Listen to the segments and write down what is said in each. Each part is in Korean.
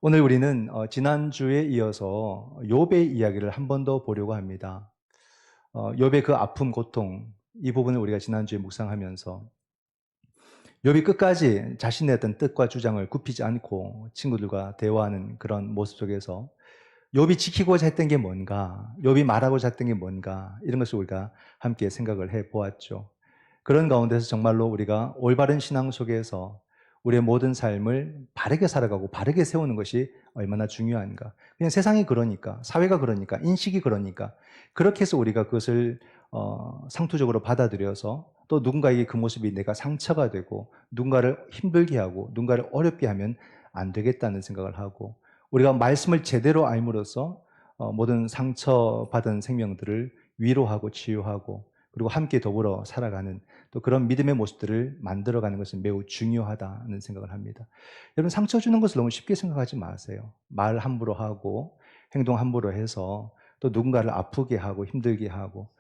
오늘 우리는 지난주에 이어서 욥의 이야기를 한 번 더 보려고 합니다. 욥의 그 아픔, 고통, 이 부분을 우리가 지난주에 묵상하면서 욥이 끝까지 자신의 어떤 뜻과 주장을 굽히지 않고 친구들과 대화하는 그런 모습 속에서 욥이 지키고자 했던 게 뭔가, 욥이 말하고자 했던 게 뭔가, 이런 것을 우리가 함께 생각을 해 보았죠. 그런 가운데서 정말로 우리가 올바른 신앙 속에서 우리의 모든 삶을 바르게 살아가고 바르게 세우는 것이 얼마나 중요한가. 그냥 세상이 그러니까, 사회가 그러니까, 인식이 그러니까, 그렇게 해서 우리가 그것을 상투적으로 받아들여서 또 누군가에게 그 모습이 내가 상처가 되고 누군가를 힘들게 하고 누군가를 어렵게 하면 안 되겠다는 생각을 하고, 우리가 말씀을 제대로 알므로써 모든 상처받은 생명들을 위로하고 치유하고 그리고 함께 더불어 살아가는 또 그런 믿음의 모습들을 만들어가는 것은 매우 중요하다는 생각을 합니다. 여러분, 상처 주는 것을 너무 쉽게 생각하지 마세요. 말 함부로 하고 행동 함부로 해서 또 누군가를 아프게 하고 힘들게 하고,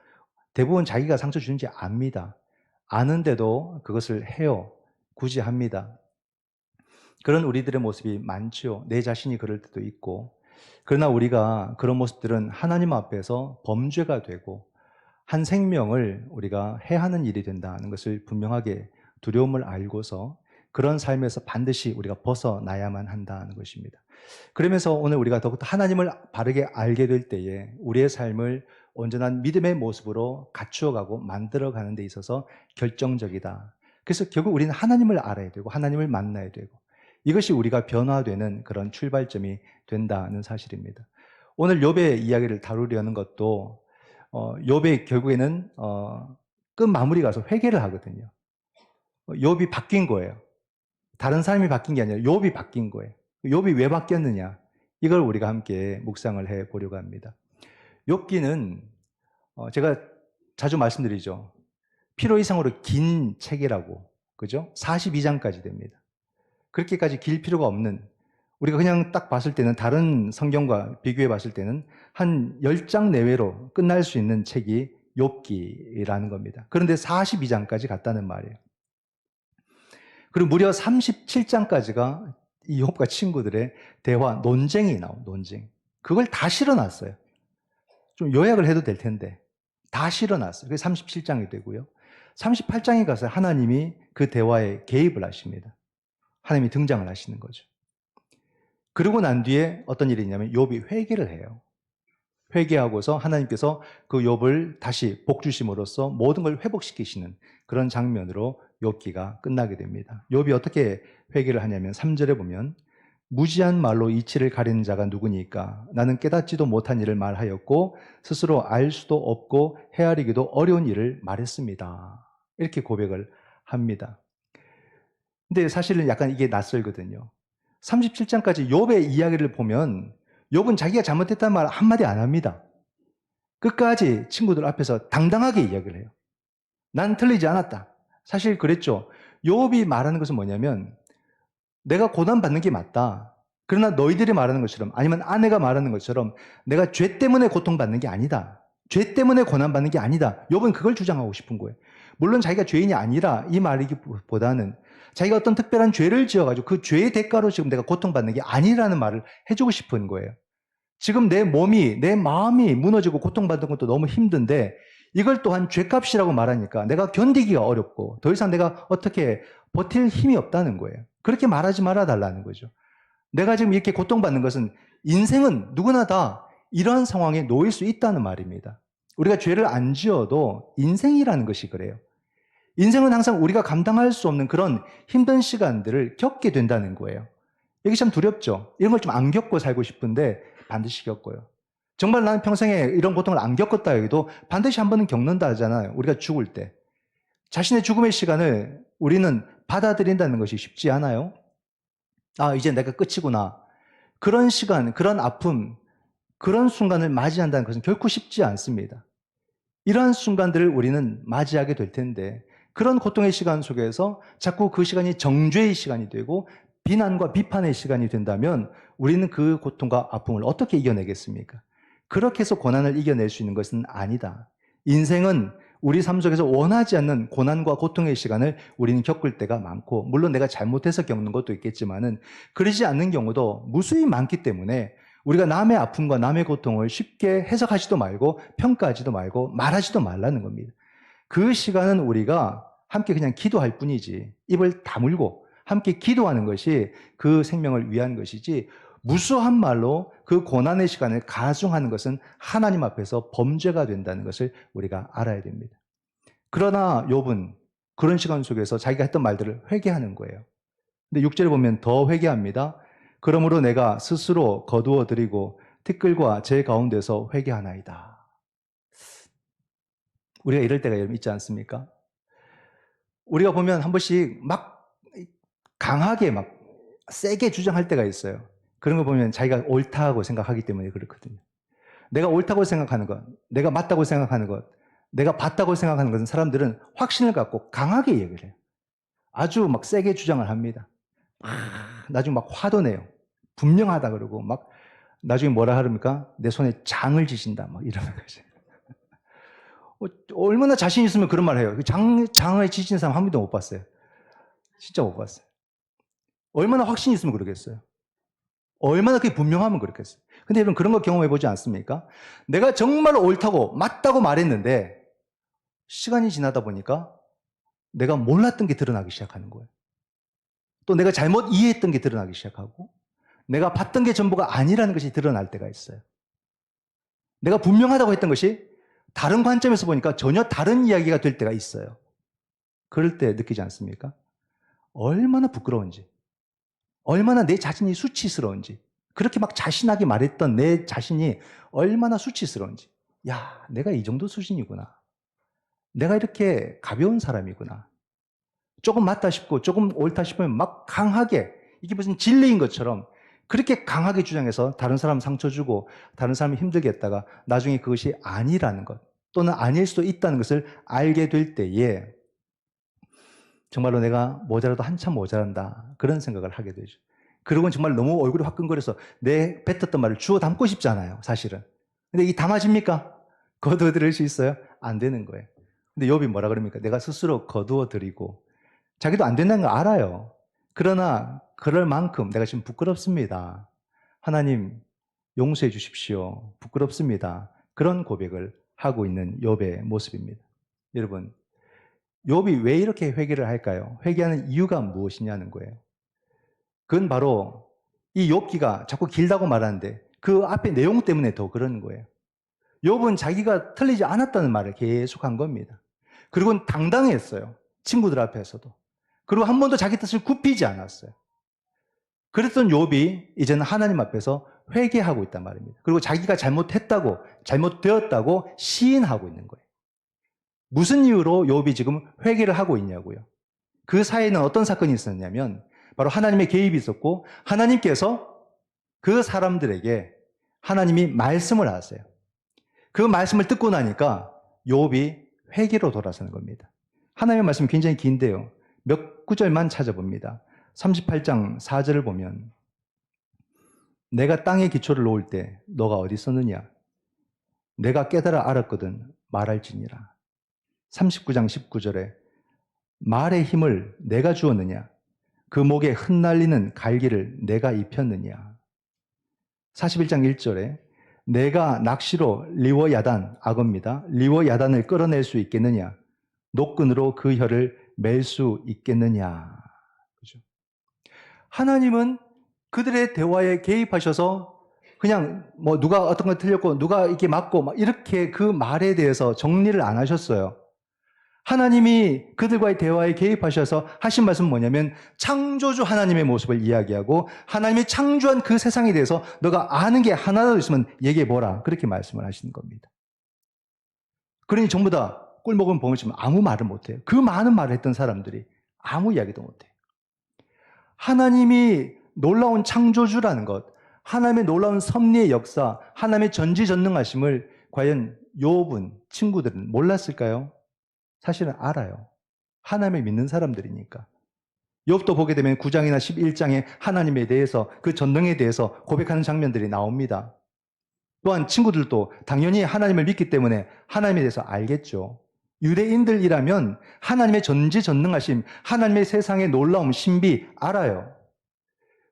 대부분 자기가 상처 주는지 압니다. 아는데도 그것을 해요. 굳이 합니다. 그런 우리들의 모습이 많죠. 내 자신이 그럴 때도 있고. 그러나 우리가 그런 모습들은 하나님 앞에서 범죄가 되고 한 생명을 우리가 해하는 일이 된다는 것을 분명하게 두려움을 알고서 그런 삶에서 반드시 우리가 벗어나야만 한다는 것입니다. 그러면서 오늘 우리가 더욱더 하나님을 바르게 알게 될 때에 우리의 삶을 온전한 믿음의 모습으로 갖추어가고 만들어가는 데 있어서 결정적이다. 그래서 결국 우리는 하나님을 알아야 되고 하나님을 만나야 되고 이것이 우리가 변화되는 그런 출발점이 된다는 사실입니다. 오늘 욥의 이야기를 다루려는 것도 욥이 결국에는 끝 마무리 가서 회개를 하거든요. 욥이 바뀐 거예요. 다른 사람이 바뀐 게 아니라 욥이 바뀐 거예요. 욥이 왜 바뀌었느냐? 이걸 우리가 함께 묵상을 해 보려고 합니다. 욥기는 제가 자주 말씀드리죠. 필요 이상으로 긴 책이라고. 그죠? 42장까지 됩니다. 그렇게까지 길 필요가 없는, 우리가 그냥 딱 봤을 때는 다른 성경과 비교해 봤을 때는 한 10장 내외로 끝날 수 있는 책이 욥기라는 겁니다. 그런데 42장까지 갔다는 말이에요. 그리고 무려 37장까지가 이 욥과 친구들의 대화, 논쟁이 나와요. 논쟁. 그걸 다 실어놨어요. 좀 요약을 해도 될 텐데 다 실어놨어요. 그게 37장이 되고요. 38장에 가서 하나님이 그 대화에 개입을 하십니다. 하나님이 등장을 하시는 거죠. 그러고 난 뒤에 어떤 일이 있냐면 욥이 회개를 해요. 회개하고서 하나님께서 그 욥을 다시 복 주심으로써 모든 걸 회복시키시는 그런 장면으로 욥기가 끝나게 됩니다. 욥이 어떻게 회개를 하냐면 3절에 보면 무지한 말로 이치를 가리는 자가 누구니까 나는 깨닫지도 못한 일을 말하였고 스스로 알 수도 없고 헤아리기도 어려운 일을 말했습니다. 이렇게 고백을 합니다. 근데 사실은 약간 이게 낯설거든요. 37장까지 욥의 이야기를 보면 욥은 자기가 잘못했다는 말 한마디 안 합니다. 끝까지 친구들 앞에서 당당하게 이야기를 해요. 난 틀리지 않았다. 사실 그랬죠. 욥이 말하는 것은 뭐냐면 내가 고난받는 게 맞다. 그러나 너희들이 말하는 것처럼 아니면 아내가 말하는 것처럼 내가 죄 때문에 고통받는 게 아니다. 죄 때문에 고난받는 게 아니다. 욥은 그걸 주장하고 싶은 거예요. 물론 자기가 죄인이 아니라 이 말이기보다는 자기가 어떤 특별한 죄를 지어가지고 그 죄의 대가로 지금 내가 고통받는 게 아니라는 말을 해주고 싶은 거예요. 지금 내 몸이, 내 마음이 무너지고 고통받는 것도 너무 힘든데 이걸 또한 죄값이라고 말하니까 내가 견디기가 어렵고 더 이상 내가 어떻게 버틸 힘이 없다는 거예요. 그렇게 말하지 말아달라는 거죠. 내가 지금 이렇게 고통받는 것은 인생은 누구나 다 이러한 상황에 놓일 수 있다는 말입니다. 우리가 죄를 안 지어도 인생이라는 것이 그래요. 인생은 항상 우리가 감당할 수 없는 그런 힘든 시간들을 겪게 된다는 거예요. 이게 참 두렵죠. 이런 걸 좀 안 겪고 살고 싶은데 반드시 겪어요. 정말 나는 평생에 이런 고통을 안 겪었다 해도 반드시 한 번은 겪는다 하잖아요. 우리가 죽을 때. 자신의 죽음의 시간을 우리는 받아들인다는 것이 쉽지 않아요. 아, 이제 내가 끝이구나. 그런 시간, 그런 아픔, 그런 순간을 맞이한다는 것은 결코 쉽지 않습니다. 이러한 순간들을 우리는 맞이하게 될 텐데 그런 고통의 시간 속에서 자꾸 그 시간이 정죄의 시간이 되고 비난과 비판의 시간이 된다면 우리는 그 고통과 아픔을 어떻게 이겨내겠습니까? 그렇게 해서 고난을 이겨낼 수 있는 것은 아니다. 인생은 우리 삶 속에서 원하지 않는 고난과 고통의 시간을 우리는 겪을 때가 많고, 물론 내가 잘못해서 겪는 것도 있겠지만은 그러지 않는 경우도 무수히 많기 때문에 우리가 남의 아픔과 남의 고통을 쉽게 해석하지도 말고 평가하지도 말고 말하지도 말라는 겁니다. 그 시간은 우리가 함께 그냥 기도할 뿐이지, 입을 다물고 함께 기도하는 것이 그 생명을 위한 것이지, 무수한 말로 그 고난의 시간을 가중하는 것은 하나님 앞에서 범죄가 된다는 것을 우리가 알아야 됩니다. 그러나 욥은 그런 시간 속에서 자기가 했던 말들을 회개하는 거예요. 근데 6절에 보면 더 회개합니다. 그러므로 내가 스스로 거두어 드리고 티끌과 제 가운데서 회개하나이다. 우리가 이럴 때가 있지 않습니까? 우리가 보면 한 번씩 막 강하게 막 세게 주장할 때가 있어요. 그런 거 보면 자기가 옳다고 생각하기 때문에 그렇거든요. 내가 옳다고 생각하는 것, 내가 맞다고 생각하는 것, 내가 봤다고 생각하는 것은 사람들은 확신을 갖고 강하게 얘기를 해요. 아주 막 세게 주장을 합니다. 나중에 막 화도 내요. 분명하다 그러고 막 나중에 뭐라 하랍니까? 내 손에 장을 지신다 막 이러는 거죠. 얼마나 자신 있으면 그런 말 해요. 장을 지신 사람 한 번도 못 봤어요. 진짜 못 봤어요. 얼마나 확신이 있으면 그러겠어요. 얼마나 그게 분명하면 그렇겠어요. 근데 여러분 그런 거 경험해 보지 않습니까? 내가 정말 옳다고 맞다고 말했는데 시간이 지나다 보니까 내가 몰랐던 게 드러나기 시작하는 거예요. 또 내가 잘못 이해했던 게 드러나기 시작하고 내가 봤던 게 전부가 아니라는 것이 드러날 때가 있어요. 내가 분명하다고 했던 것이 다른 관점에서 보니까 전혀 다른 이야기가 될 때가 있어요. 그럴 때 느끼지 않습니까? 얼마나 부끄러운지, 얼마나 내 자신이 수치스러운지, 그렇게 막 자신하게 말했던 내 자신이 얼마나 수치스러운지. 야, 내가 이 정도 수준이구나. 내가 이렇게 가벼운 사람이구나. 조금 맞다 싶고 조금 옳다 싶으면 막 강하게, 이게 무슨 진리인 것처럼 그렇게 강하게 주장해서 다른 사람 상처 주고 다른 사람 힘들게 했다가 나중에 그것이 아니라는 것, 또는 아닐 수도 있다는 것을 알게 될 때에 정말로 내가 모자라도 한참 모자란다, 그런 생각을 하게 되죠. 그리고 정말 너무 얼굴이 화끈거려서 내 뱉었던 말을 주워 담고 싶잖아요, 사실은. 근데 이게 담아집니까? 거두어 드릴 수 있어요? 안 되는 거예요. 근데 욥이 뭐라 그럽니까? 내가 스스로 거두어 드리고, 자기도 안 된다는 걸 알아요. 그러나 그럴 만큼 내가 지금 부끄럽습니다. 하나님 용서해 주십시오. 부끄럽습니다. 그런 고백을 하고 있는 욥의 모습입니다. 여러분, 욥이 왜 이렇게 회개를 할까요? 회개하는 이유가 무엇이냐는 거예요. 그건 바로 이 욥기가 자꾸 길다고 말하는데 그 앞에 내용 때문에 더 그러는 거예요. 욥은 자기가 틀리지 않았다는 말을 계속 한 겁니다. 그리고 당당했어요. 친구들 앞에서도. 그리고 한 번도 자기 뜻을 굽히지 않았어요. 그랬던 욥이 이제는 하나님 앞에서 회개하고 있단 말입니다. 그리고 자기가 잘못했다고, 잘못되었다고 시인하고 있는 거예요. 무슨 이유로 욥이 지금 회개를 하고 있냐고요. 그 사이에는 어떤 사건이 있었냐면 바로 하나님의 개입이 있었고, 하나님께서 그 사람들에게 하나님이 말씀을 하세요. 그 말씀을 듣고 나니까 욥이 회개로 돌아서는 겁니다. 하나님의 말씀이 굉장히 긴데요. 몇 구절만 찾아봅니다. 38장 4절을 보면 내가 땅에 기초를 놓을 때 너가 어디 있었느냐? 내가 깨달아 알았거든 말할지니라. 39장 19절에 말의 힘을 내가 주었느냐? 그 목에 흩날리는 갈기를 내가 입혔느냐? 41장 1절에 내가 낚시로 리워야단, 악어입니다. 리워야단을 끌어낼 수 있겠느냐? 노끈으로 그 혀를 맬 수 있겠느냐? 그죠? 하나님은 그들의 대화에 개입하셔서 그냥 뭐 누가 어떤 걸 틀렸고 누가 이렇게 맞고 막 이렇게 그 말에 대해서 정리를 안 하셨어요. 하나님이 그들과의 대화에 개입하셔서 하신 말씀은 뭐냐면 창조주 하나님의 모습을 이야기하고 하나님이 창조한 그 세상에 대해서 너가 아는 게 하나라도 있으면 얘기해보라, 그렇게 말씀을 하시는 겁니다. 그러니 전부 다 꿀먹은 봉지만 아무 말을 못해요. 그 많은 말을 했던 사람들이 아무 이야기도 못해요. 하나님이 놀라운 창조주라는 것, 하나님의 놀라운 섭리의 역사, 하나님의 전지전능하심을 과연 욥은, 친구들은 몰랐을까요? 사실은 알아요. 하나님을 믿는 사람들이니까. 욥도 보게 되면 9장이나 11장에 하나님에 대해서, 그 전능에 대해서 고백하는 장면들이 나옵니다. 또한 친구들도 당연히 하나님을 믿기 때문에 하나님에 대해서 알겠죠. 유대인들이라면 하나님의 전지전능하심, 하나님의 세상의 놀라움, 신비 알아요.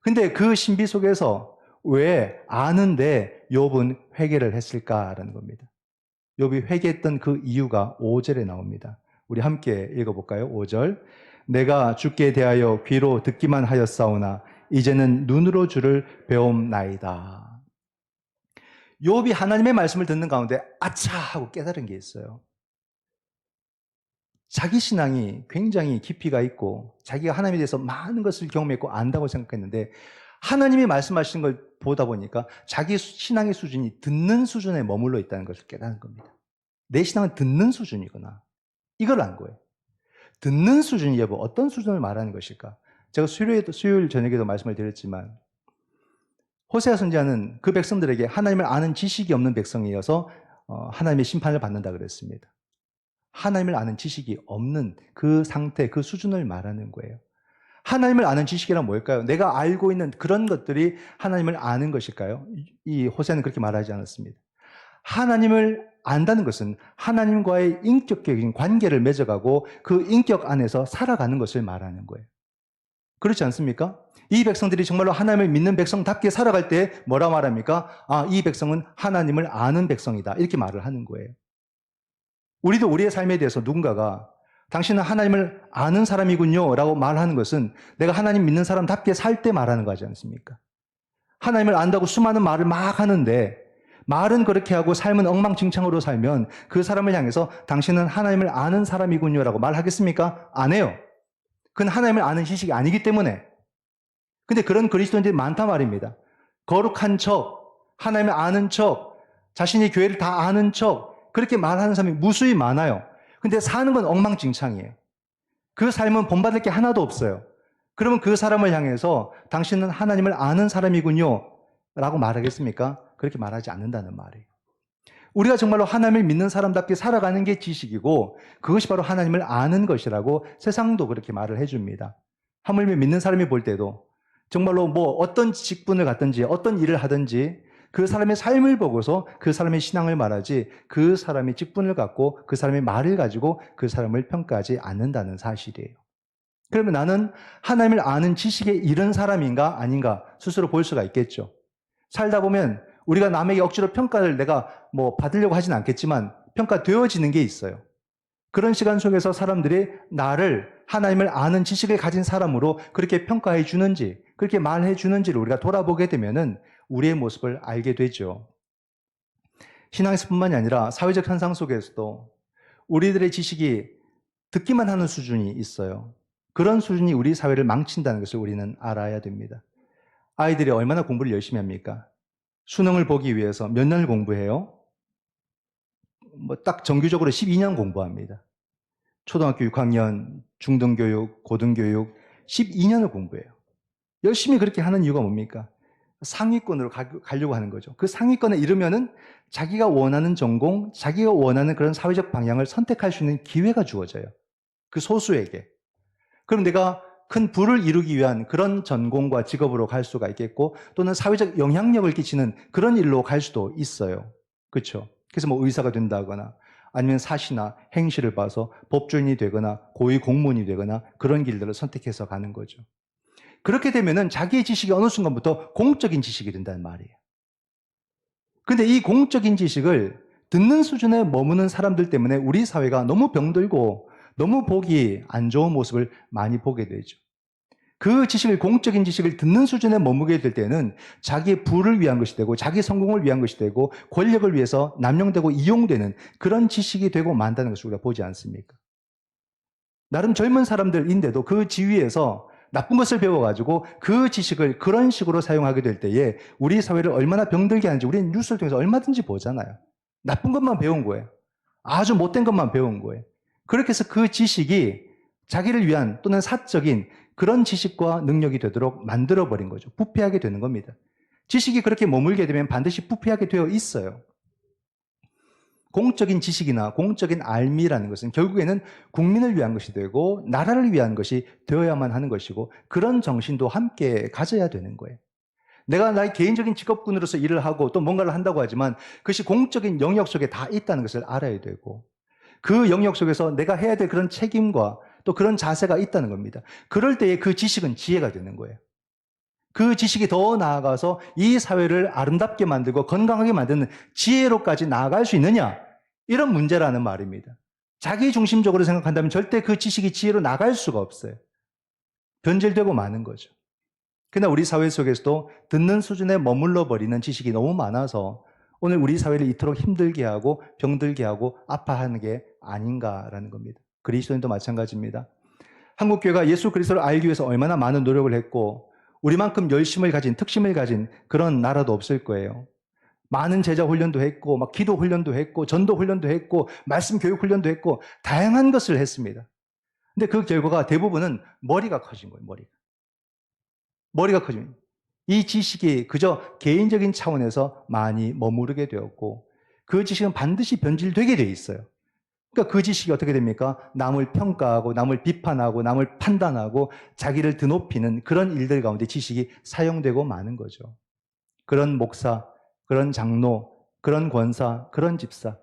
근데 그 신비 속에서 왜 아는데 욥은 회개를 했을까라는 겁니다. 욥이 회개했던 그 이유가 5절에 나옵니다. 우리 함께 읽어볼까요? 5절. 내가 주께 대하여 귀로 듣기만 하였사오나 이제는 눈으로 주를 배움나이다. 욥이 하나님의 말씀을 듣는 가운데 아차 하고 깨달은 게 있어요. 자기 신앙이 굉장히 깊이가 있고 자기가 하나님에 대해서 많은 것을 경험했고 안다고 생각했는데 하나님이 말씀하시는 걸 보다 보니까 자기 신앙의 수준이 듣는 수준에 머물러 있다는 것을 깨닫는 겁니다. 내 신앙은 듣는 수준이구나. 이걸 안 거예요. 듣는 수준이 여보 어떤 수준을 말하는 것일까? 제가 수요일 저녁에도 말씀을 드렸지만 호세아 선지자는 그 백성들에게 하나님을 아는 지식이 없는 백성이어서 하나님의 심판을 받는다 그랬습니다. 하나님을 아는 지식이 없는 그 상태, 그 수준을 말하는 거예요. 하나님을 아는 지식이란 뭘까요? 내가 알고 있는 그런 것들이 하나님을 아는 것일까요? 이 호세아는 그렇게 말하지 않았습니다. 하나님을 안다는 것은 하나님과의 인격적인 관계를 맺어가고 그 인격 안에서 살아가는 것을 말하는 거예요. 그렇지 않습니까? 이 백성들이 정말로 하나님을 믿는 백성답게 살아갈 때 뭐라 말합니까? 아, 이 백성은 하나님을 아는 백성이다. 이렇게 말을 하는 거예요. 우리도 우리의 삶에 대해서 누군가가 당신은 하나님을 아는 사람이군요 라고 말하는 것은 내가 하나님 믿는 사람답게 살 때 말하는 거지 않습니까? 하나님을 안다고 수많은 말을 막 하는데 말은 그렇게 하고 삶은 엉망진창으로 살면 그 사람을 향해서 당신은 하나님을 아는 사람이군요 라고 말하겠습니까? 안 해요. 그건 하나님을 아는 지식이 아니기 때문에. 근데 그런 그리스도인들이 많단 말입니다. 거룩한 척, 하나님을 아는 척, 자신이 교회를 다 아는 척 그렇게 말하는 사람이 무수히 많아요. 근데 사는 건 엉망진창이에요. 그 삶은 본받을 게 하나도 없어요. 그러면 그 사람을 향해서 당신은 하나님을 아는 사람이군요 라고 말하겠습니까? 그렇게 말하지 않는다는 말이에요. 우리가 정말로 하나님을 믿는 사람답게 살아가는 게 지식이고 그것이 바로 하나님을 아는 것이라고 세상도 그렇게 말을 해줍니다. 하물며 믿는 사람이 볼 때도 정말로 뭐 어떤 직분을 갖든지 어떤 일을 하든지 그 사람의 삶을 보고서 그 사람의 신앙을 말하지 그 사람의 직분을 갖고 그 사람의 말을 가지고 그 사람을 평가하지 않는다는 사실이에요. 그러면 나는 하나님을 아는 지식에 이른 사람인가 아닌가 스스로 볼 수가 있겠죠. 살다 보면 우리가 남에게 억지로 평가를 내가 뭐 받으려고 하진 않겠지만 평가되어지는 게 있어요. 그런 시간 속에서 사람들이 나를 하나님을 아는 지식을 가진 사람으로 그렇게 평가해 주는지 그렇게 말해 주는지를 우리가 돌아보게 되면은 우리의 모습을 알게 되죠. 신앙에서뿐만이 아니라 사회적 현상 속에서도 우리들의 지식이 듣기만 하는 수준이 있어요. 그런 수준이 우리 사회를 망친다는 것을 우리는 알아야 됩니다. 아이들이 얼마나 공부를 열심히 합니까? 수능을 보기 위해서 몇 년을 공부해요? 뭐 딱 정규적으로 12년 공부합니다. 초등학교 6학년, 중등교육, 고등교육 12년을 공부해요. 열심히 그렇게 하는 이유가 뭡니까? 상위권으로 가려고 하는 거죠. 그 상위권에 이르면은 자기가 원하는 전공, 자기가 원하는 그런 사회적 방향을 선택할 수 있는 기회가 주어져요. 그 소수에게. 그럼 내가 큰 부를 이루기 위한 그런 전공과 직업으로 갈 수가 있겠고 또는 사회적 영향력을 끼치는 그런 일로 갈 수도 있어요. 그렇죠? 그래서 뭐 의사가 된다거나 아니면 사시나 행시를 봐서 법조인이 되거나 고위 공무원이 되거나 그런 길들을 선택해서 가는 거죠. 그렇게 되면은 자기의 지식이 어느 순간부터 공적인 지식이 된다는 말이에요. 근데 이 공적인 지식을 듣는 수준에 머무는 사람들 때문에 우리 사회가 너무 병들고 너무 보기 안 좋은 모습을 많이 보게 되죠. 그 지식을, 공적인 지식을 듣는 수준에 머무게 될 때는 자기의 부를 위한 것이 되고 자기 성공을 위한 것이 되고 권력을 위해서 남용되고 이용되는 그런 지식이 되고 만다는 것을 우리가 보지 않습니까? 나름 젊은 사람들인데도 그 지위에서 나쁜 것을 배워가지고 그 지식을 그런 식으로 사용하게 될 때에 우리 사회를 얼마나 병들게 하는지 우리는 뉴스를 통해서 얼마든지 보잖아요. 나쁜 것만 배운 거예요. 아주 못된 것만 배운 거예요. 그렇게 해서 그 지식이 자기를 위한 또는 사적인 그런 지식과 능력이 되도록 만들어버린 거죠. 부패하게 되는 겁니다. 지식이 그렇게 머물게 되면 반드시 부패하게 되어 있어요. 공적인 지식이나 공적인 알미라는 것은 결국에는 국민을 위한 것이 되고 나라를 위한 것이 되어야만 하는 것이고 그런 정신도 함께 가져야 되는 거예요. 내가 나의 개인적인 직업군으로서 일을 하고 또 뭔가를 한다고 하지만 그것이 공적인 영역 속에 다 있다는 것을 알아야 되고 그 영역 속에서 내가 해야 될 그런 책임과 또 그런 자세가 있다는 겁니다. 그럴 때에 그 지식은 지혜가 되는 거예요. 그 지식이 더 나아가서 이 사회를 아름답게 만들고 건강하게 만드는 지혜로까지 나아갈 수 있느냐? 이런 문제라는 말입니다. 자기 중심적으로 생각한다면 절대 그 지식이 지혜로 나갈 수가 없어요. 변질되고 마는 거죠. 그러나 우리 사회 속에서도 듣는 수준에 머물러 버리는 지식이 너무 많아서 오늘 우리 사회를 이토록 힘들게 하고 병들게 하고 아파하는 게 아닌가라는 겁니다. 그리스도인도 마찬가지입니다. 한국교회가 예수 그리스도를 알기 위해서 얼마나 많은 노력을 했고 우리만큼 열심을 가진 특심을 가진 그런 나라도 없을 거예요. 많은 제자 훈련도 했고 막 기도 훈련도 했고 전도 훈련도 했고 말씀 교육 훈련도 했고 다양한 것을 했습니다. 근데 그 결과가 대부분은 머리가 커진 거예요. 머리가 커지면 이 지식이 그저 개인적인 차원에서 많이 머무르게 되었고 그 지식은 반드시 변질되게 돼 있어요. 그러니까 그 지식이 어떻게 됩니까? 남을 평가하고 남을 비판하고 남을 판단하고 자기를 드높이는 그런 일들 가운데 지식이 사용되고 마는 거죠. 그런 목사, 그런 장로, 그런 권사, 그런 집사.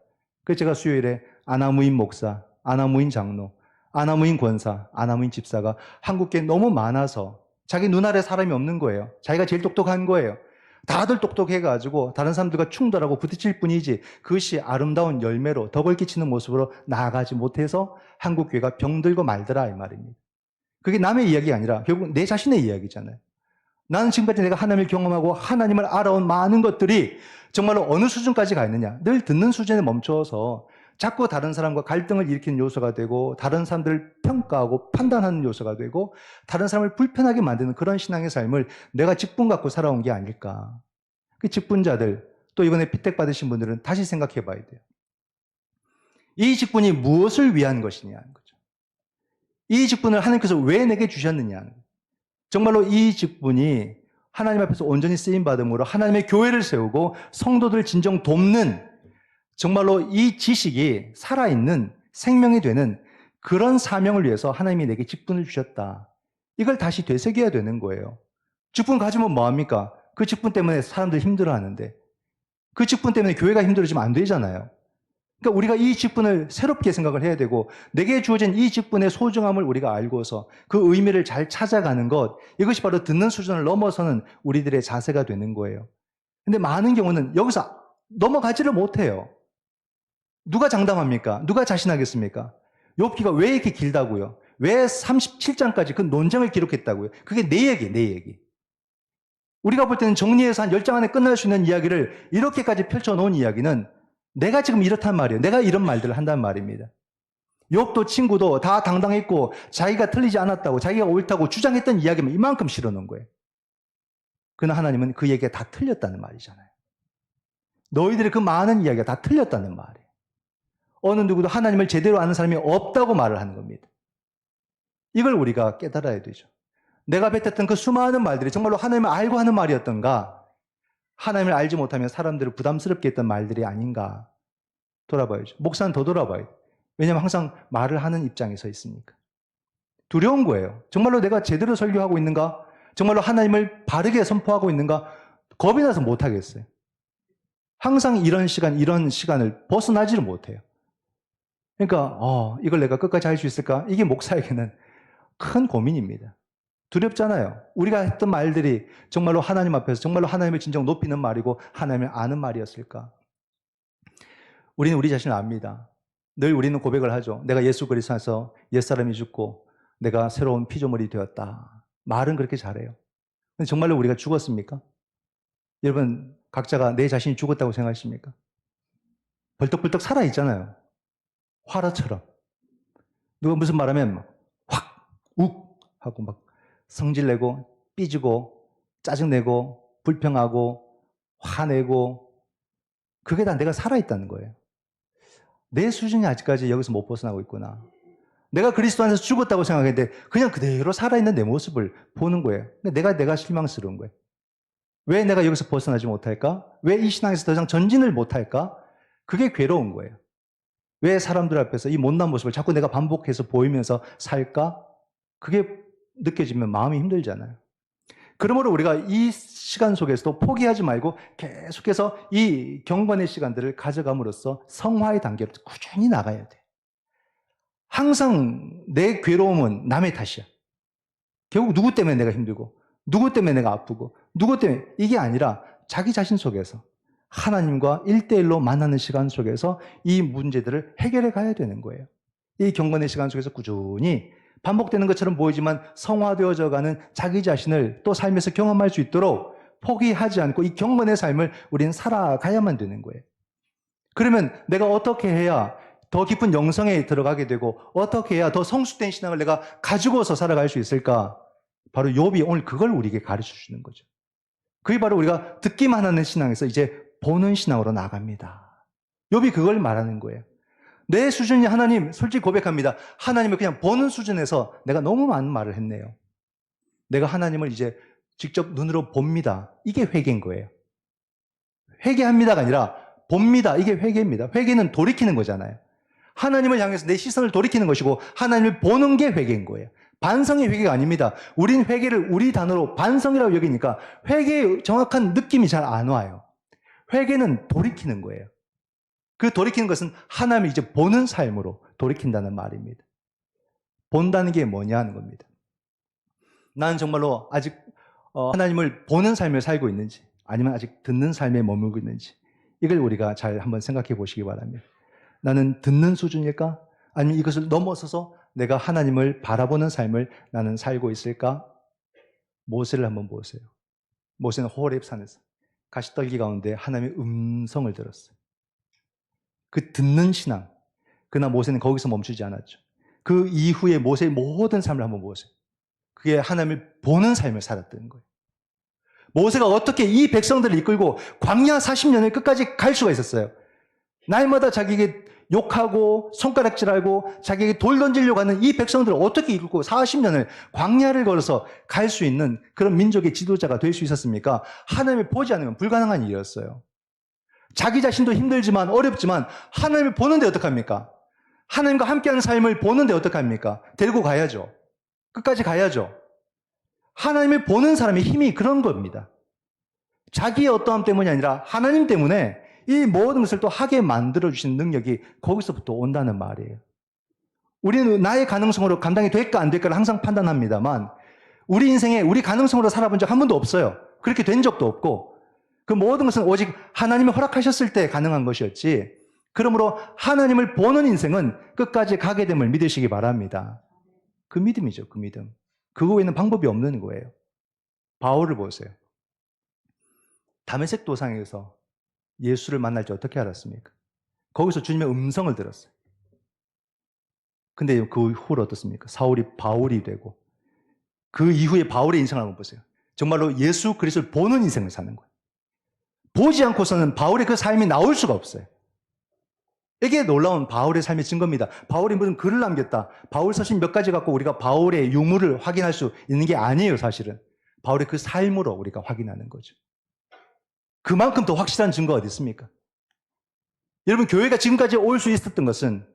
그래서 제가 수요일에 아나무인 목사, 아나무인 장로, 아나무인 권사, 아나무인 집사가 한국교회에 너무 많아서 자기 눈 아래 사람이 없는 거예요. 자기가 제일 똑똑한 거예요. 다들 똑똑해가지고 다른 사람들과 충돌하고 부딪힐 뿐이지 그것이 아름다운 열매로 덕을 끼치는 모습으로 나아가지 못해서 한국교회가 병들고 말더라 이 말입니다. 그게 남의 이야기가 아니라 결국 내 자신의 이야기잖아요. 나는 지금까지 내가 하나님을 경험하고 하나님을 알아온 많은 것들이 정말로 어느 수준까지 가 있느냐. 늘 듣는 수준에 멈춰서 자꾸 다른 사람과 갈등을 일으키는 요소가 되고 다른 사람들을 평가하고 판단하는 요소가 되고 다른 사람을 불편하게 만드는 그런 신앙의 삶을 내가 직분 갖고 살아온 게 아닐까. 그 직분자들 또 이번에 피택 받으신 분들은 다시 생각해 봐야 돼요. 이 직분이 무엇을 위한 것이냐는 거죠. 이 직분을 하나님께서 왜 내게 주셨느냐는 거죠. 정말로 이 직분이 하나님 앞에서 온전히 쓰임받음으로 하나님의 교회를 세우고 성도들을 진정 돕는 정말로 이 지식이 살아있는 생명이 되는 그런 사명을 위해서 하나님이 내게 직분을 주셨다. 이걸 다시 되새겨야 되는 거예요. 직분 가지면 뭐합니까? 그 직분 때문에 사람들이 힘들어하는데 그 직분 때문에 교회가 힘들어지면 안 되잖아요. 그러니까 우리가 이 직분을 새롭게 생각을 해야 되고 내게 주어진 이 직분의 소중함을 우리가 알고서 그 의미를 잘 찾아가는 것, 이것이 바로 듣는 수준을 넘어서는 우리들의 자세가 되는 거예요. 근데 많은 경우는 여기서 넘어가지를 못해요. 누가 장담합니까? 누가 자신하겠습니까? 욥기가 왜 이렇게 길다고요? 왜 37장까지 그 논쟁을 기록했다고요? 그게 내 얘기. 우리가 볼 때는 정리해서 한 10장 안에 끝날 수 있는 이야기를 이렇게까지 펼쳐놓은 이야기는 내가 지금 이렇단 말이에요. 내가 이런 말들을 한단 말입니다. 욥도 친구도 다 당당했고 자기가 틀리지 않았다고 자기가 옳다고 주장했던 이야기만 이만큼 실어놓은 거예요. 그러나 하나님은 그 얘기가 다 틀렸다는 말이잖아요. 너희들의 그 많은 이야기가 다 틀렸다는 말이에요. 어느 누구도 하나님을 제대로 아는 사람이 없다고 말을 하는 겁니다. 이걸 우리가 깨달아야 되죠. 내가 뱉었던 그 수많은 말들이 정말로 하나님을 알고 하는 말이었던가, 하나님을 알지 못하면 사람들을 부담스럽게 했던 말들이 아닌가 돌아봐야죠. 목사는 더 돌아봐요. 왜냐하면 항상 말을 하는 입장에 서 있으니까. 두려운 거예요. 정말로 내가 제대로 설교하고 있는가? 정말로 하나님을 바르게 선포하고 있는가? 겁이 나서 못하겠어요. 항상 이런 시간을 벗어나지를 못해요. 그러니까 이걸 내가 끝까지 할 수 있을까? 이게 목사에게는 큰 고민입니다. 두렵잖아요. 우리가 했던 말들이 정말로 하나님 앞에서 정말로 하나님을 진정 높이는 말이고 하나님을 아는 말이었을까? 우리는 우리 자신을 압니다. 늘 우리는 고백을 하죠. 내가 예수 그리스도 안에서 옛사람이 죽고 내가 새로운 피조물이 되었다. 말은 그렇게 잘해요. 근데 정말로 우리가 죽었습니까? 여러분 각자가 내 자신이 죽었다고 생각하십니까? 벌떡벌떡 살아있잖아요. 화로처럼. 누가 무슨 말하면 확, 욱 하고 막 성질내고 삐지고 짜증내고 불평하고 화내고 그게 다 내가 살아있다는 거예요. 내 수준이 아직까지 여기서 못 벗어나고 있구나. 내가 그리스도 안에서 죽었다고 생각했는데 그냥 그대로 살아있는 내 모습을 보는 거예요. 근데 내가 실망스러운 거예요. 왜 내가 여기서 벗어나지 못할까? 왜 이 신앙에서 더 이상 전진을 못할까? 그게 괴로운 거예요. 왜 사람들 앞에서 이 못난 모습을 자꾸 내가 반복해서 보이면서 살까? 그게 느껴지면 마음이 힘들잖아요. 그러므로 우리가 이 시간 속에서도 포기하지 말고 계속해서 이 경건의 시간들을 가져감으로써 성화의 단계로 꾸준히 나가야 돼. 항상 내 괴로움은 남의 탓이야. 결국 누구 때문에 내가 힘들고, 누구 때문에 내가 아프고, 누구 때문에 이게 아니라 자기 자신 속에서 하나님과 1대1로 만나는 시간 속에서 이 문제들을 해결해 가야 되는 거예요. 이 경건의 시간 속에서 꾸준히 반복되는 것처럼 보이지만 성화되어져 가는 자기 자신을 또 삶에서 경험할 수 있도록 포기하지 않고 이 경건의 삶을 우리는 살아가야만 되는 거예요. 그러면 내가 어떻게 해야 더 깊은 영성에 들어가게 되고 어떻게 해야 더 성숙된 신앙을 내가 가지고서 살아갈 수 있을까? 바로 욥이 오늘 그걸 우리에게 가르쳐 주는 거죠. 그게 바로 우리가 듣기만 하는 신앙에서 이제 보는 신앙으로 나갑니다. 욥이 그걸 말하는 거예요. 내 수준이 하나님, 솔직히 고백합니다. 하나님을 그냥 보는 수준에서 내가 너무 많은 말을 했네요. 내가 하나님을 이제 직접 눈으로 봅니다. 이게 회개인 거예요. 회개합니다가 아니라 봅니다. 이게 회개입니다. 회개는 돌이키는 거잖아요. 하나님을 향해서 내 시선을 돌이키는 것이고 하나님을 보는 게 회개인 거예요. 반성이 회개가 아닙니다. 우린 회개를 우리 단어로 반성이라고 여기니까 회개의 정확한 느낌이 잘 안 와요. 회개는 돌이키는 거예요. 그 돌이키는 것은 하나님을 이제 보는 삶으로 돌이킨다는 말입니다. 본다는 게 뭐냐 하는 겁니다. 나는 정말로 아직 하나님을 보는 삶을 살고 있는지 아니면 아직 듣는 삶에 머물고 있는지 이걸 우리가 잘 한번 생각해 보시기 바랍니다. 나는 듣는 수준일까? 아니면 이것을 넘어서서 내가 하나님을 바라보는 삶을 나는 살고 있을까? 모세를 한번 보세요. 모세는 호렙산에서 가시떨기 가운데 하나님의 음성을 들었어요. 그 듣는 신앙. 그러나 모세는 거기서 멈추지 않았죠. 그 이후에 모세의 모든 삶을 한번 보세요. 그게 하나님을 보는 삶을 살았다는 거예요. 모세가 어떻게 이 백성들을 이끌고 광야 40년을 끝까지 갈 수가 있었어요. 날마다 자기에게 욕하고 손가락질하고 자기에게 돌 던지려고 하는 이 백성들을 어떻게 이끌고 40년을 광야를 걸어서 갈 수 있는 그런 민족의 지도자가 될 수 있었습니까? 하나님을 보지 않으면 불가능한 일이었어요. 자기 자신도 힘들지만 어렵지만 하나님을 보는데 어떡합니까? 하나님과 함께하는 삶을 보는데 어떡합니까? 데리고 가야죠. 끝까지 가야죠. 하나님을 보는 사람의 힘이 그런 겁니다. 자기의 어떠함 때문이 아니라 하나님 때문에 이 모든 것을 또 하게 만들어주신 능력이 거기서부터 온다는 말이에요. 우리는 나의 가능성으로 감당이 될까 안 될까를 항상 판단합니다만 우리 인생에 우리 가능성으로 살아본 적 한 번도 없어요. 그렇게 된 적도 없고 그 모든 것은 오직 하나님이 허락하셨을 때 가능한 것이었지. 그러므로 하나님을 보는 인생은 끝까지 가게 됨을 믿으시기 바랍니다. 그 믿음이죠. 그 믿음. 그거 외에는 방법이 없는 거예요. 바울을 보세요. 다메섹 도상에서 예수를 만날 때 어떻게 알았습니까? 거기서 주님의 음성을 들었어요. 근데 그 후로 어떻습니까? 사울이 바울이 되고 그 이후에 바울의 인생을 한번 보세요. 정말로 예수 그리스도를 보는 인생을 사는 거예요. 보지 않고서는 바울의 그 삶이 나올 수가 없어요. 이게 놀라운 바울의 삶의 증거입니다. 바울이 무슨 글을 남겼다. 바울 서신 몇 가지 갖고 우리가 바울의 유무를 확인할 수 있는 게 아니에요, 사실은. 바울의 그 삶으로 우리가 확인하는 거죠. 그만큼 더 확실한 증거가 어디 있습니까? 여러분, 교회가 지금까지 올 수 있었던 것은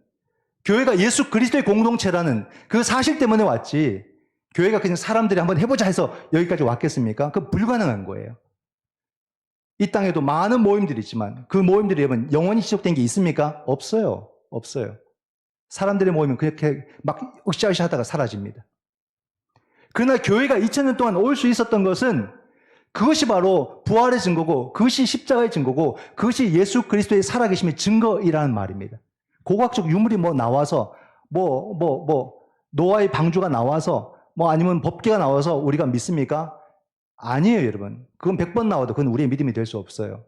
교회가 예수 그리스도의 공동체라는 그 사실 때문에 왔지, 교회가 그냥 사람들이 한번 해보자 해서 여기까지 왔겠습니까? 그건 불가능한 거예요. 이 땅에도 많은 모임들이 있지만 그 모임들이 여러분 영원히 지속된 게 있습니까? 없어요. 없어요. 사람들의 모임은 그렇게 막 으쌰으쌰 하다가 사라집니다. 그러나 교회가 2000년 동안 올 수 있었던 것은 그것이 바로 부활의 증거고 그것이 십자가의 증거고 그것이 예수 그리스도의 살아계심의 증거이라는 말입니다. 고고학적 유물이 나와서 노아의 방주가 나와서 아니면 법계가 나와서 우리가 믿습니까? 아니에요, 여러분. 그건 100번 나와도 그건 우리의 믿음이 될 수 없어요.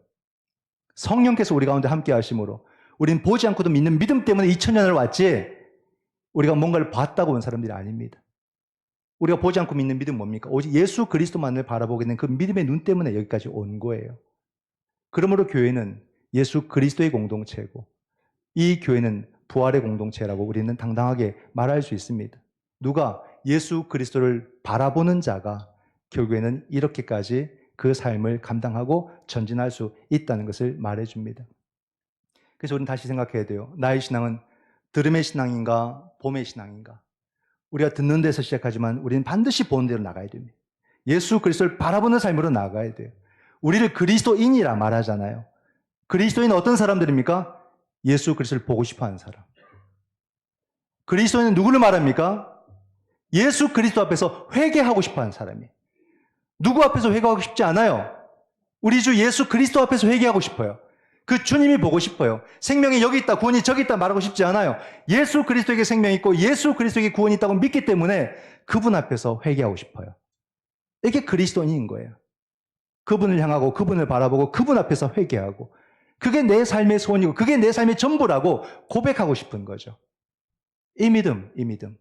성령께서 우리 가운데 함께 하심으로 우리는 보지 않고도 믿는 믿음 때문에 2000년을 왔지 우리가 뭔가를 봤다고 온 사람들이 아닙니다. 우리가 보지 않고 믿는 믿음은 뭡니까? 오직 예수 그리스도만을 바라보게 된 그 믿음의 눈 때문에 여기까지 온 거예요. 그러므로 교회는 예수 그리스도의 공동체고 이 교회는 부활의 공동체라고 우리는 당당하게 말할 수 있습니다. 누가 예수 그리스도를 바라보는 자가 결국에는 이렇게까지 그 삶을 감당하고 전진할 수 있다는 것을 말해줍니다. 그래서 우리는 다시 생각해야 돼요. 나의 신앙은 들음의 신앙인가 봄의 신앙인가? 우리가 듣는 데서 시작하지만 우리는 반드시 보는 데로 나가야 됩니다. 예수 그리스도를 바라보는 삶으로 나가야 돼요. 우리를 그리스도인이라 말하잖아요. 그리스도인은 어떤 사람들입니까? 예수 그리스도를 보고 싶어하는 사람. 그리스도인은 누구를 말합니까? 예수 그리스도 앞에서 회개하고 싶어하는 사람이에요. 누구 앞에서 회개하고 싶지 않아요? 우리 주 예수 그리스도 앞에서 회개하고 싶어요. 그 주님이 보고 싶어요. 생명이 여기 있다, 구원이 저기 있다 말하고 싶지 않아요. 예수 그리스도에게 생명이 있고 예수 그리스도에게 구원이 있다고 믿기 때문에 그분 앞에서 회개하고 싶어요. 이게 그리스도인인 거예요. 그분을 향하고 그분을 바라보고 그분 앞에서 회개하고 그게 내 삶의 소원이고 그게 내 삶의 전부라고 고백하고 싶은 거죠. 이 믿음.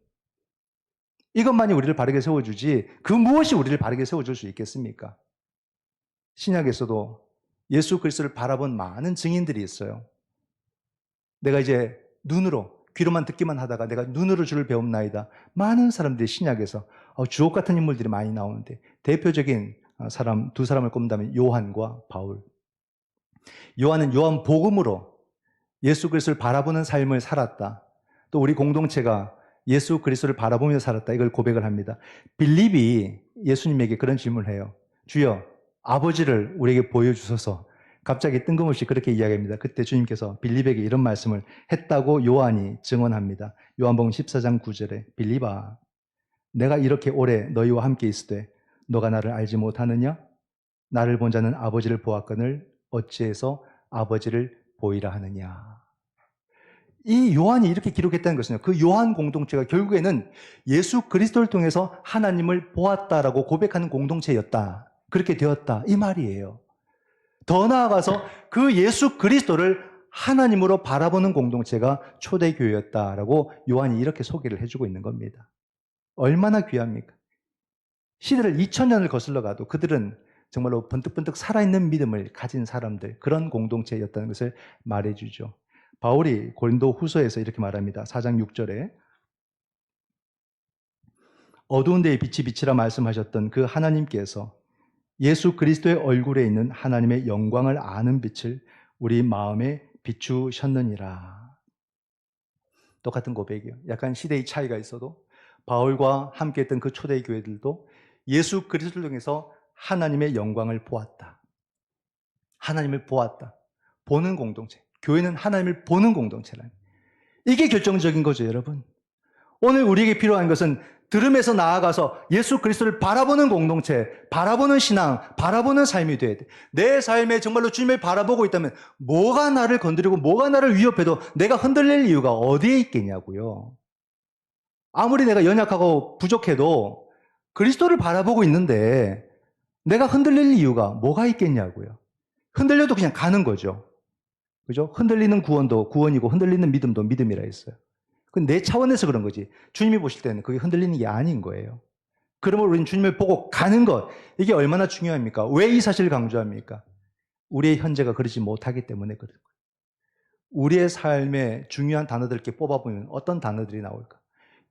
이것만이 우리를 바르게 세워주지 그 무엇이 우리를 바르게 세워줄 수 있겠습니까? 신약에서도 예수 그리스도를 바라본 많은 증인들이 있어요. 내가 이제 눈으로 귀로만 듣기만 하다가 내가 눈으로 주를 배움나이다. 많은 사람들이 신약에서 주옥 같은 인물들이 많이 나오는데 대표적인 사람 두 사람을 꼽는다면 요한과 바울. 요한은 요한복음으로 예수 그리스도를 바라보는 삶을 살았다. 또 우리 공동체가 예수 그리스도를 바라보며 살았다. 이걸 고백을 합니다. 빌립이 예수님에게 그런 질문을 해요. 주여, 아버지를 우리에게 보여주소서. 갑자기 뜬금없이 그렇게 이야기합니다. 그때 주님께서 빌립에게 이런 말씀을 했다고 요한이 증언합니다. 요한복음 14장 9절에 빌립아, 내가 이렇게 오래 너희와 함께 있으되 너가 나를 알지 못하느냐? 나를 본 자는 아버지를 보았거늘 어찌해서 아버지를 보이라 하느냐? 이 요한이 이렇게 기록했다는 것은요, 그 요한 공동체가 결국에는 예수 그리스도를 통해서 하나님을 보았다라고 고백하는 공동체였다. 그렇게 되었다. 이 말이에요. 더 나아가서 그 예수 그리스도를 하나님으로 바라보는 공동체가 초대교회였다라고 요한이 이렇게 소개를 해주고 있는 겁니다. 얼마나 귀합니까? 시대를 2000년을 거슬러 가도 그들은 정말로 번뜩번뜩 살아있는 믿음을 가진 사람들, 그런 공동체였다는 것을 말해주죠. 바울이 고린도 후서에서 이렇게 말합니다. 4장 6절에 어두운 데에 빛이 비치라 말씀하셨던 그 하나님께서 예수 그리스도의 얼굴에 있는 하나님의 영광을 아는 빛을 우리 마음에 비추셨느니라. 똑같은 고백이에요. 약간 시대의 차이가 있어도 바울과 함께했던 그 초대 교회들도 예수 그리스도를 통해서 하나님의 영광을 보았다. 하나님을 보았다. 보는 공동체. 교회는 하나님을 보는 공동체라는. 이게 결정적인 거죠, 여러분. 오늘 우리에게 필요한 것은 들음에서 나아가서 예수 그리스도를 바라보는 공동체, 바라보는 신앙, 바라보는 삶이 돼야 돼. 내 삶에 정말로 주님을 바라보고 있다면 뭐가 나를 건드리고 뭐가 나를 위협해도 내가 흔들릴 이유가 어디에 있겠냐고요. 아무리 내가 연약하고 부족해도 그리스도를 바라보고 있는데 내가 흔들릴 이유가 뭐가 있겠냐고요. 흔들려도 그냥 가는 거죠. 그죠? 흔들리는 구원도 구원이고 흔들리는 믿음도 믿음이라 했어요. 그건 내 차원에서 그런 거지. 주님이 보실 때는 그게 흔들리는 게 아닌 거예요. 그러므로 우리는 주님을 보고 가는 것, 이게 얼마나 중요합니까? 왜 이 사실을 강조합니까? 우리의 현재가 그러지 못하기 때문에 그런 거예요. 우리의 삶에 중요한 단어들 이렇게 뽑아보면 어떤 단어들이 나올까?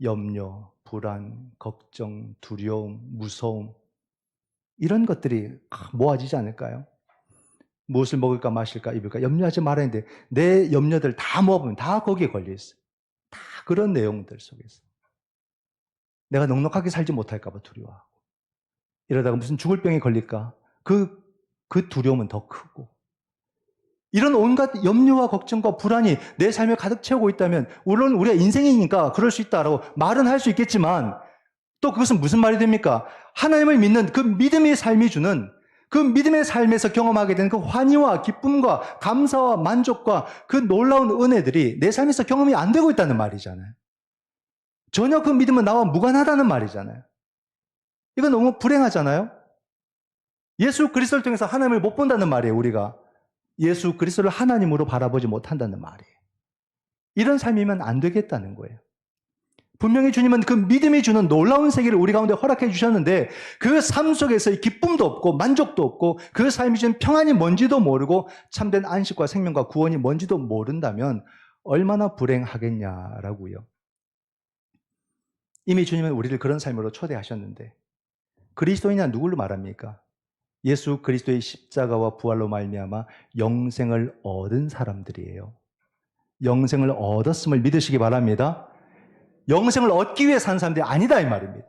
염려, 불안, 걱정, 두려움, 무서움, 이런 것들이 모아지지 않을까요? 무엇을 먹을까 마실까 입을까 염려하지 말아야 하는데 내 염려들 다 모아보면 다 거기에 걸려있어요. 다 그런 내용들 속에서 내가 넉넉하게 살지 못할까 봐 두려워하고 이러다가 무슨 죽을 병에 걸릴까 그 두려움은 더 크고 이런 온갖 염려와 걱정과 불안이 내 삶에 가득 채우고 있다면 물론 우리가 인생이니까 그럴 수 있다라고 말은 할 수 있겠지만 또 그것은 무슨 말이 됩니까? 하나님을 믿는 그 믿음의 삶이 주는 그 믿음의 삶에서 경험하게 되는 그 환희와 기쁨과 감사와 만족과 그 놀라운 은혜들이 내 삶에서 경험이 안 되고 있다는 말이잖아요. 전혀 그 믿음은 나와 무관하다는 말이잖아요. 이건 너무 불행하잖아요. 예수 그리스도를 통해서 하나님을 못 본다는 말이에요. 우리가 예수 그리스도를 하나님으로 바라보지 못한다는 말이에요. 이런 삶이면 안 되겠다는 거예요. 분명히 주님은 그 믿음이 주는 놀라운 세계를 우리 가운데 허락해 주셨는데 그 삶 속에서의 기쁨도 없고 만족도 없고 그 삶이 주는 평안이 뭔지도 모르고 참된 안식과 생명과 구원이 뭔지도 모른다면 얼마나 불행하겠냐라고요. 이미 주님은 우리를 그런 삶으로 초대하셨는데 그리스도인이란 누구를 말합니까? 예수 그리스도의 십자가와 부활로 말미암아 영생을 얻은 사람들이에요. 영생을 얻었음을 믿으시기 바랍니다. 영생을 얻기 위해 사는 사람들이 아니다 이 말입니다.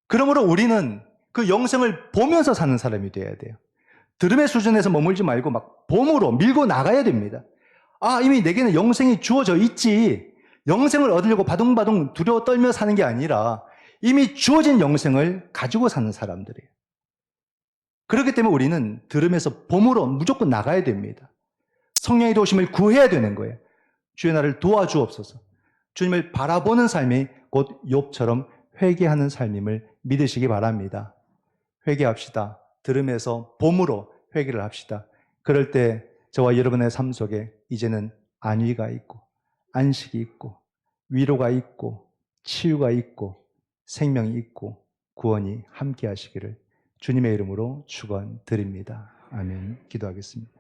그러므로 우리는 그 영생을 보면서 사는 사람이 되어야 돼요. 들음의 수준에서 머물지 말고 막 봄으로 밀고 나가야 됩니다. 아, 이미 내게는 영생이 주어져 있지. 영생을 얻으려고 바둥바둥 두려워 떨며 사는 게 아니라 이미 주어진 영생을 가지고 사는 사람들이에요. 그렇기 때문에 우리는 들음에서 봄으로 무조건 나가야 됩니다. 성령의 도우심을 구해야 되는 거예요. 주의 나를 도와주옵소서. 주님을 바라보는 삶이 곧 욥처럼 회개하는 삶임을 믿으시기 바랍니다. 회개합시다. 들음에서 봄으로 회개를 합시다. 그럴 때 저와 여러분의 삶 속에 이제는 안위가 있고 안식이 있고 위로가 있고 치유가 있고 생명이 있고 구원이 함께 하시기를 주님의 이름으로 축원드립니다. 아멘. 기도하겠습니다.